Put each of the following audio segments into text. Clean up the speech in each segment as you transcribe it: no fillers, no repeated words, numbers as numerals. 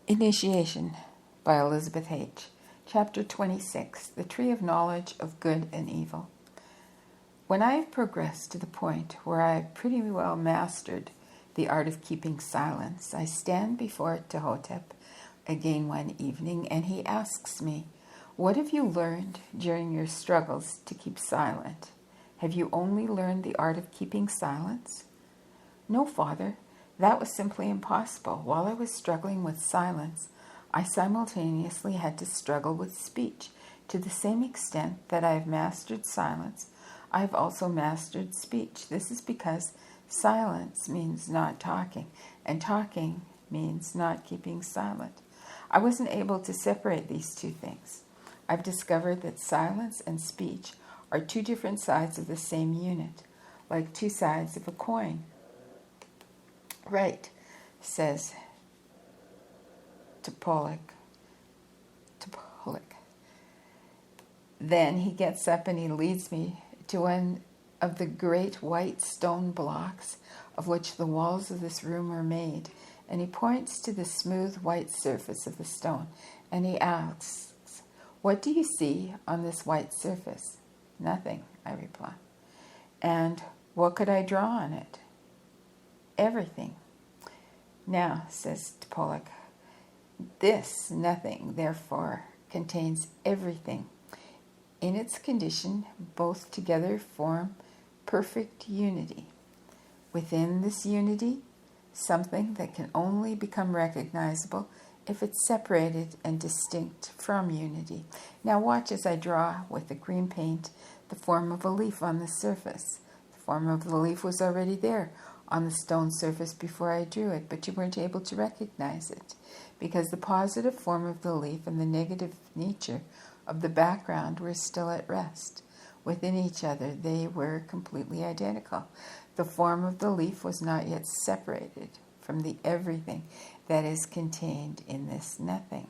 Initiation by Elisabeth Haich. Chapter 26. The Tree of Knowledge of Good and Evil. When I have progressed to the point where I have pretty well mastered the art of keeping silence, I stand before Ptahhotep again one evening, and he asks me, "What have you learned during your struggles to keep silent? Have you only learned the art of keeping silence?" "No, Father. That was simply impossible. While I was struggling with silence, I simultaneously had to struggle with speech. To the same extent that I have mastered silence, I have also mastered speech. This is because silence means not talking, and talking means not keeping silent. I wasn't able to separate these two things. I've discovered that silence and speech are two different sides of the same unit, like two sides of a coin." "Right," says Ptahhotep. Then he gets up and he leads me to one of the great white stone blocks of which the walls of this room are made, and he points to the smooth white surface of the stone, and he asks, "What do you see on this white surface?" "Nothing," I reply. "And what could I draw on it?" "Everything." "Now," says Ptahhotep, "this nothing, therefore, contains everything. In its condition, both together form perfect unity. Within this unity, something that can only become recognizable if it's separated and distinct from unity. Now watch as I draw with the green paint the form of a leaf on the surface. The form of the leaf was already there on the stone surface before I drew it, but you weren't able to recognize it, because the positive form of the leaf and the negative nature of the background were still at rest. Within each other, they were completely identical. The form of the leaf was not yet separated from the everything that is contained in this nothing.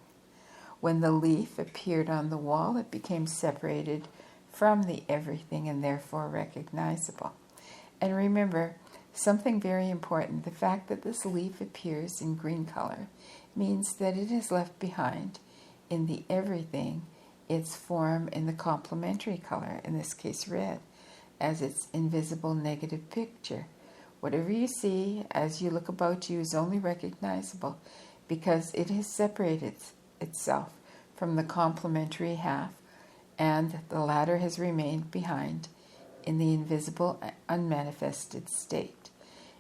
When the leaf appeared on the wall, it became separated from the everything and therefore recognizable. And remember, something very important, the fact that this leaf appears in green color means that it has left behind in the everything its form in the complementary color, in this case red, as its invisible negative picture. Whatever you see as you look about you is only recognizable because it has separated itself from the complementary half, and the latter has remained behind in the invisible, unmanifested state.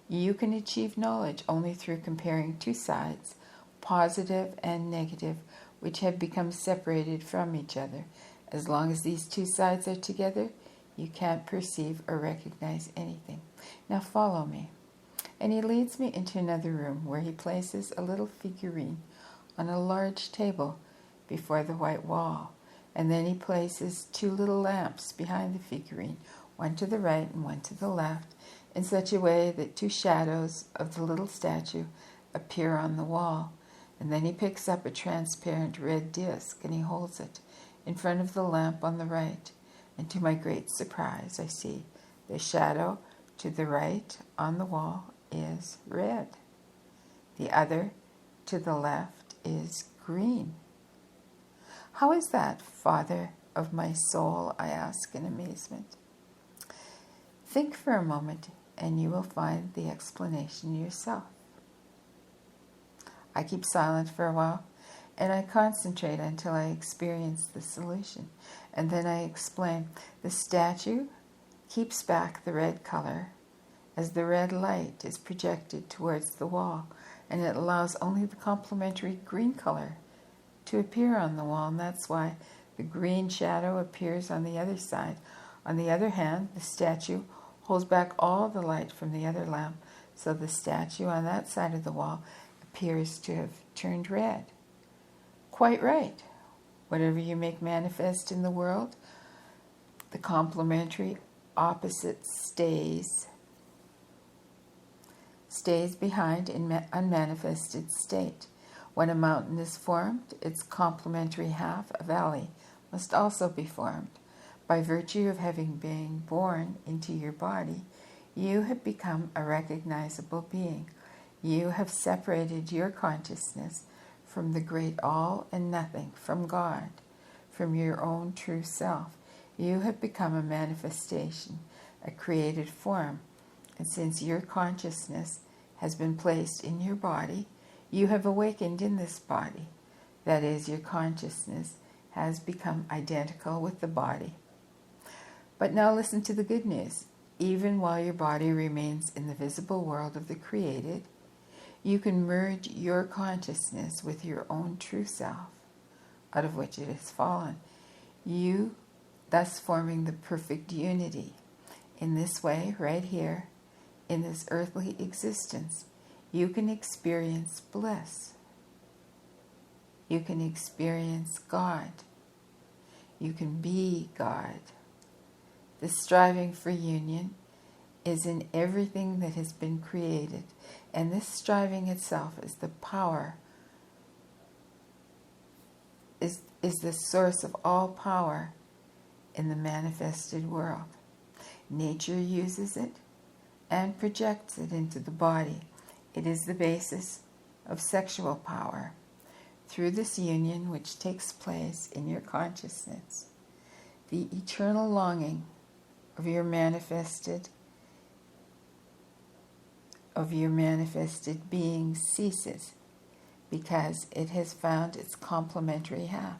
You can achieve knowledge only through comparing two sides, positive and negative, which have become separated from each other. As long as these two sides are together, you can't perceive or recognize anything. Now follow me." And he leads me into another room where he places a little figurine on a large table before the white wall. And then he places two little lamps behind the figurine, one to the right and one to the left, in such a way that two shadows of the little statue appear on the wall. And then he picks up a transparent red disc and he holds it in front of the lamp on the right. And to my great surprise, I see the shadow to the right on the wall is red. The other to the left is green. "How is that, Father of my soul?" I ask in amazement. "Think for a moment and you will find the explanation yourself." I keep silent for a while, and I concentrate until I experience the solution. And then I explain. The statue keeps back the red color as the red light is projected towards the wall, and it allows only the complementary green color to appear on the wall, and that's why the green shadow appears on the other side. On the other hand, the statue holds back all the light from the other lamp, so the statue on that side of the wall appears to have turned red. Quite right. Whatever you make manifest in the world, the complementary opposite stays behind in unmanifested state. When a mountain is formed, its complementary half, a valley, must also be formed. By virtue of having been born into your body, you have become a recognizable being. You have separated your consciousness from the great all and nothing, from God, from your own true self. You have become a manifestation, a created form, and since your consciousness has been placed in your body, you have awakened in this body. That is, your consciousness has become identical with the body. But now listen to the good news. Even while your body remains in the visible world of the created, you can merge your consciousness with your own true self, out of which it has fallen, you thus forming the perfect unity. In this way, right here, in this earthly existence, you can experience bliss. You can experience God. You can be God. The striving for union is in everything that has been created, and this striving itself is the power, is the source of all power in the manifested world. Nature uses it and projects it into the body. It is the basis of sexual power. Through this union which takes place in your consciousness, the eternal longing of your manifested being ceases, because it has found its complementary half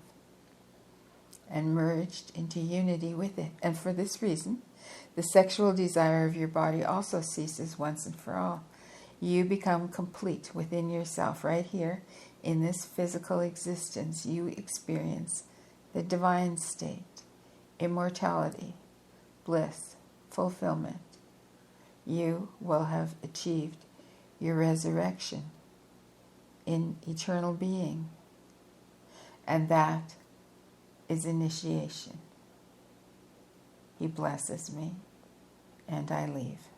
and merged into unity with it. And for this reason, the sexual desire of your body also ceases once and for all. You become complete within yourself. Right here, in this physical existence, you experience the divine state, immortality, bliss, fulfillment. You will have achieved your resurrection in eternal being. And that is initiation. He blesses me, and I leave.